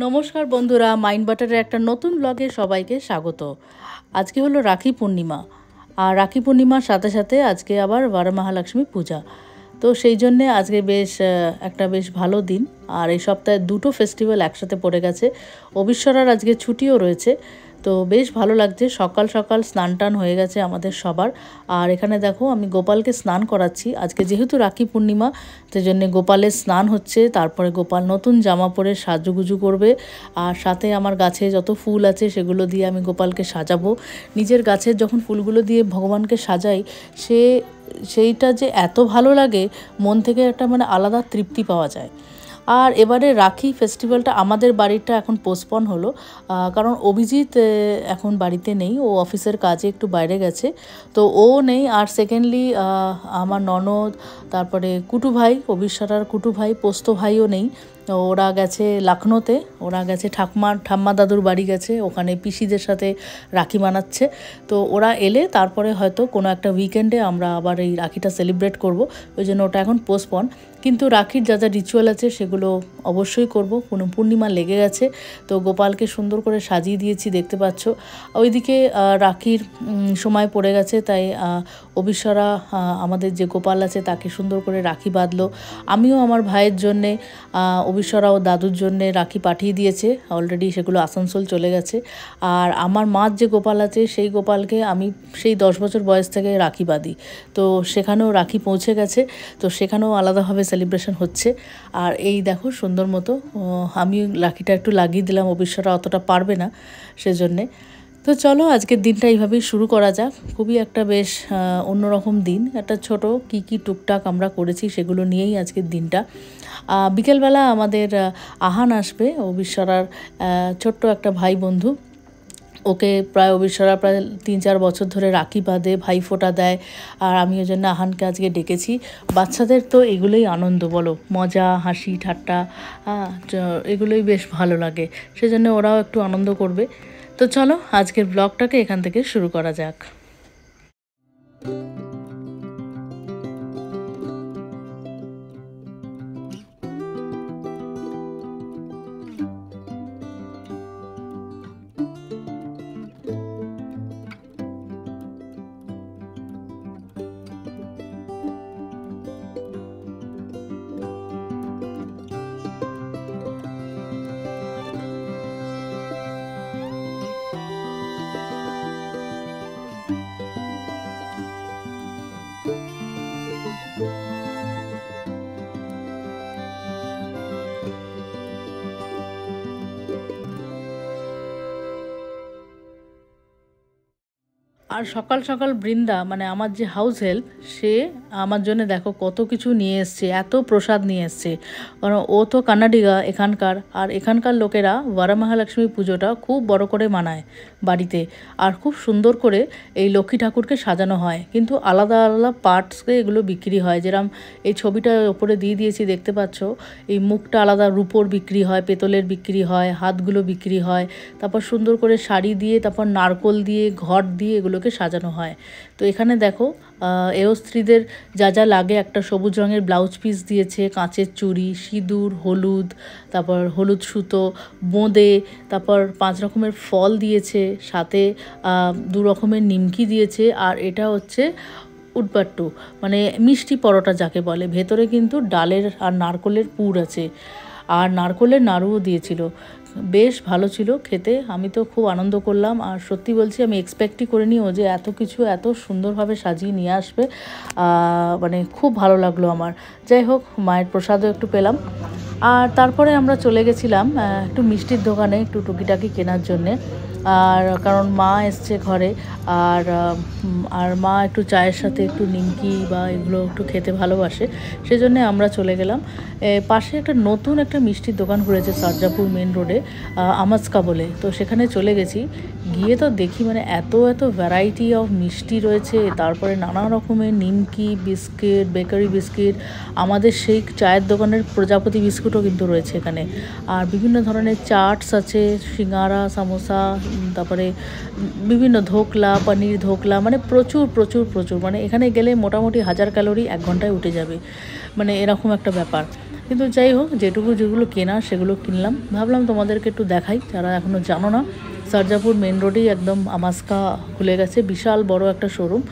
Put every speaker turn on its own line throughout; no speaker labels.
নমস্কার বন্ধুরা, মাইন্ড বাটারের একটা নতুন ব্লগে সবাইকে স্বাগত। আজকে হলো রাখি পূর্ণিমা, আর রাখি পূর্ণিমার সাথে সাথে আজকে আবার বরমহালক্ষ্মী পূজা। তো সেই জন্যে আজকে বেশ ভালো দিন, আর এই সপ্তাহে দুটো ফেস্টিভ্যাল একসাথে পড়ে গেছে। অবিশ্বরার আজকে ছুটিও রয়েছে, তো বেশ ভালো লাগছে। সকাল সকাল স্নান টান হয়ে গেছে আমাদের সবার। আর এখানে দেখো আমি গোপালকে স্নান করাচ্ছি। আজকে যেহেতু রাখি পূর্ণিমা, সেই জন্যে গোপালের স্নান হচ্ছে। তারপরে গোপাল নতুন জামা পরে সাজুগুজু করবে, আর সাথে আমার গাছে যত ফুল আছে সেগুলো দিয়ে আমি গোপালকে সাজাবো। নিজের গাছের যখন ফুলগুলো দিয়ে ভগবানকে সাজাই, সেইটা যে এত ভালো লাগে, মন থেকে একটা আলাদা তৃপ্তি পাওয়া যায়। আর এবারে রাখি ফেস্টিভ্যালটা আমাদের বাড়িটা এখন পোস্টপন হলো, কারণ অভিজিৎ এখন বাড়িতে নেই, ও অফিসের কাজে একটু বাইরে গেছে, তো ও নেই। আর সেকেন্ডলি আমার ননদ, তারপরে কুটু ভাই, অবিশ্বরার কুটু ভাই, পোস্ত ভাইও নেই। ওরা গেছে লখনৌতে, ওরা গেছে ঠাম্মা দাদুর বাড়ি গেছে, ওখানে পিসিদের সাথে রাখি মানাচ্ছে। তো ওরা এলে তারপরে হয়তো কোনো একটা উইকেন্ডে আমরা আবার এই রাখিটা সেলিব্রেট করব, ওই জন্য ওটা এখন পোস্টপন। কিন্তু রাখির যা যা রিচুয়াল আছে সেগুলো অবশ্যই করব। কোনো পূর্ণিমা লেগে গেছে, তো গোপালকে সুন্দর করে সাজিয়ে দিয়েছি, দেখতে পাচ্ছ। ওইদিকে রাখির সময় পড়ে গেছে, তাই অবিশ্বরা আমাদের যে গোপাল আছে তাকে সুন্দর করে রাখি বাঁধলো। আমিও আমার ভাইয়ের জন্যে, অবিশ্বরা ও দাদুর জন্যে রাখি পাঠিয়ে দিয়েছে অলরেডি, সেগুলো আসানসোল চলে গেছে। আর আমার মার যে গোপাল আছে সেই গোপালকে আমি সেই 10 বছর বয়স থেকে রাখি বাঁধি, তো সেখানেও রাখি পৌঁছে গেছে, তো সেখানেও আলাদাভাবে সেলিব্রেশন হচ্ছে। আর এই দেখো সুন্দর মতো আমি রাখিটা একটু লাগিয়ে দিলাম, অবিশ্বরা অতটা পারবে না সেজন্যে। তো চলো আজকের দিনটা এইভাবেই শুরু করা যাক। খুবই একটা বেশ অন্যরকম দিন, একটা ছোট কি টুকটাক আমরা করেছি সেগুলো নিয়েই আজকের দিনটা। বিকেলবেলা আমাদের আহান আসবে, অবিশ্বরার ছোট্ট একটা ভাই বন্ধু। ওকে অবিশ্বরা প্রায় 3-4 বছর ধরে রাখি বাঁধে, ভাইফোঁটা দেয়, আর আমি ওই জন্য আহানকে আজকে ডেকেছি। বাচ্চাদের তো এগুলোই আনন্দ, বলো, মজা, হাসি ঠাট্টা, এগুলোই বেশ ভালো লাগে, সেজন্য ওরাও একটু আনন্দ করবে। তো চলো আজকের ব্লগটাকে এখান থেকে শুরু করা যাক। আর সকাল সকাল বৃন্দা, আমার যে হাউস হেল্প, সে আমার জন্য দেখো কত কিছু নিয়ে এসছে, এত প্রসাদ নিয়ে এসছে। কারণ ও তো কান্নাডিগা এখানকার, আর এখানকার লোকেরা বরমহালক্ষ্মী পুজোটা খুব বড় করে মানায় বাড়িতে, আর খুব সুন্দর করে এই লক্ষ্মী ঠাকুরকে সাজানো হয়। কিন্তু আলাদা আলাদা পার্টসকে এগুলো বিক্রি হয়, যেরকম এই ছবিটার ওপরে দিয়ে দিয়েছি, দেখতে পাচ্ছ। এই মুখটা আলাদা রূপোর বিক্রি হয়, পেতলের বিক্রি হয়, হাতগুলো বিক্রি হয়, তারপর সুন্দর করে শাড়ি দিয়ে, তারপর নারকোল দিয়ে, ঘট দিয়ে এগুলোকে সাজানো হয়। তো এখানে দেখো এও স্ত্রীদের যা যা লাগে, একটা সবুজ রঙের ব্লাউজ পিস দিয়েছে, কাঁচের চুড়ি, সিঁদুর, হলুদ, তারপর হলুদ সুতো, বোঁদে, তারপর 5 রকমের ফল দিয়েছে, সাথে 2 রকমের নিমকি দিয়েছে। আর এটা হচ্ছে উডবাট্টু, মিষ্টি পরোটা যাকে বলে। ভেতরে কিন্তু ডালের আর নারকোলের পুর আছে, আর নারকোলের নাড়ুও দিয়েছিল। বেশ ভালো ছিল খেতে, আমি তো খুব আনন্দ করলাম। আর সত্যি বলছি, আমি এক্সপেক্টই করিনি ও যে এত কিছু এত সুন্দরভাবে সাজিয়ে নিয়ে আসবে, খুব ভালো লাগলো আমার। যাই হোক, মায়ের প্রসাদও একটু পেলাম। আর তারপরে আমরা চলে গেছিলাম একটু মিষ্টির দোকানে, একটু টুকিটাকি কেনার জন্যে। আর কারণ মা এসছে ঘরে, আর মা একটু চায়ের সাথে একটু নিমকি বা এগুলো একটু খেতে ভালোবাসে, সেজন্য আমরা চলে গেলাম। পাশে একটা নতুন একটা মিষ্টির দোকান খুলেছে সারজাপুর মেন রোডে, আমাজকা বলে। তো সেখানে চলে গেছি, গিয়ে তো দেখি এত ভ্যারাইটি অফ মিষ্টি রয়েছে, তারপরে নানা রকমের নিমকি, বিস্কিট, বেকারি বিস্কিট, আমাদের সেই চায়ের দোকানের প্রজাপতি বিস্কুটও কিন্তু রয়েছে এখানে। আর বিভিন্ন ধরনের চাটস আছে, সিঙ্গারা, সামোসা, তারপরে বিভিন্ন ধোকলা, পনির ধোকলা, প্রচুর প্রচুর প্রচুর, এখানে গেলে মোটামুটি 1000 ক্যালোরি 1 ঘন্টায় উঠে যাবে, এরকম একটা ব্যাপার। কিন্তু যাই হোক, যেগুলো কেনার সেগুলো কিনলাম। ভাবলাম তোমাদেরকে একটু দেখাই, যারা এখনও জানো না। সারজাপুর মেন রোডেই একদম আমাস্কা খুলে গেছে, বিশাল বড় একটা শোরুম।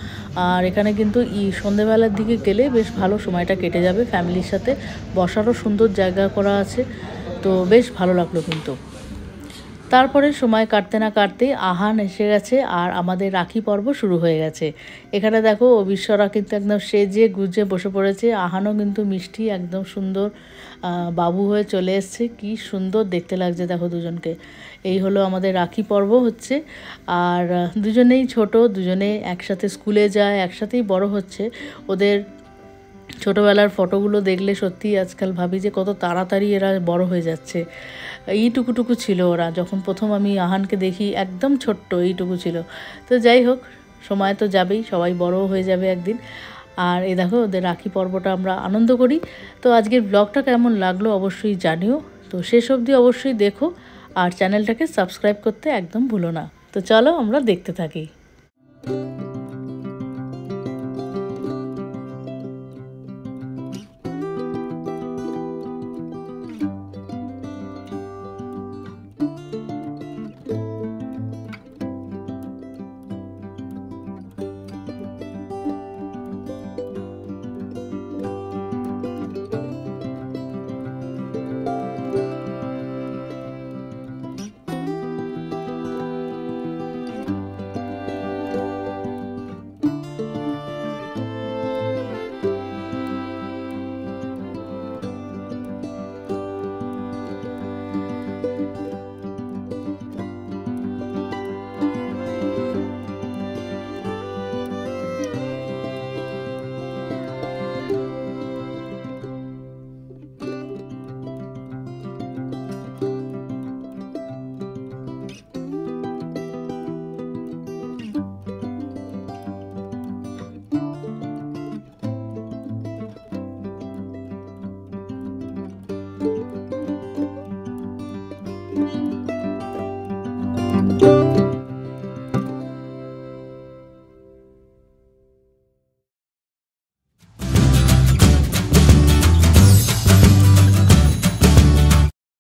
আর এখানে কিন্তু সন্ধেবেলার দিকে গেলে বেশ ভালো সময়টা কেটে যাবে ফ্যামিলির সাথে। বসারও সুন্দর জায়গা করা আছে, তো বেশ ভালো লাগলো কিন্তু। তারপরে সময় কাটতে না কাটতেই আহান এসে গেছে আর আমাদের রাখি পর্ব শুরু হয়ে গেছে। এখানে দেখো বিশ্বরা কিন্তু একদম সেজে গুজে বসে পড়েছে। আহানও কিন্তু মিষ্টি একদম সুন্দর বাবু হয়ে চলে এসছে। কি সুন্দর দেখতে লাগছে দেখো দুজনকে। এই হলো আমাদের রাখি পর্ব হচ্ছে। আর দুজনেই ছোট, দুজনে একসাথে স্কুলে যায়, একসাথেই বড় হচ্ছে। ওদের ছোটোবেলার ফটোগুলো দেখলে সত্যিই আজকাল ভাবি যে কত তাড়াতাড়ি এরা বড় হয়ে যাচ্ছে। এইটুকুটুকু ছিল ওরা, যখন প্রথম আমি আহানকে দেখি একদম ছোট্ট এইটুকু ছিল। তো যাই হোক, সময় তো যাবেই, সবাই বড়ও হয়ে যাবে একদিন। আর এ দেখো ওদের রাখি পর্বটা আমরা আনন্দ করি। তো আজকের ব্লগটা কেমন লাগলো অবশ্যই জানিও। তো শেষ অবধি অবশ্যই দেখো, আর চ্যানেলটাকে সাবস্ক্রাইব করতে একদম ভুলো না। তো চলো আমরা দেখতে থাকি।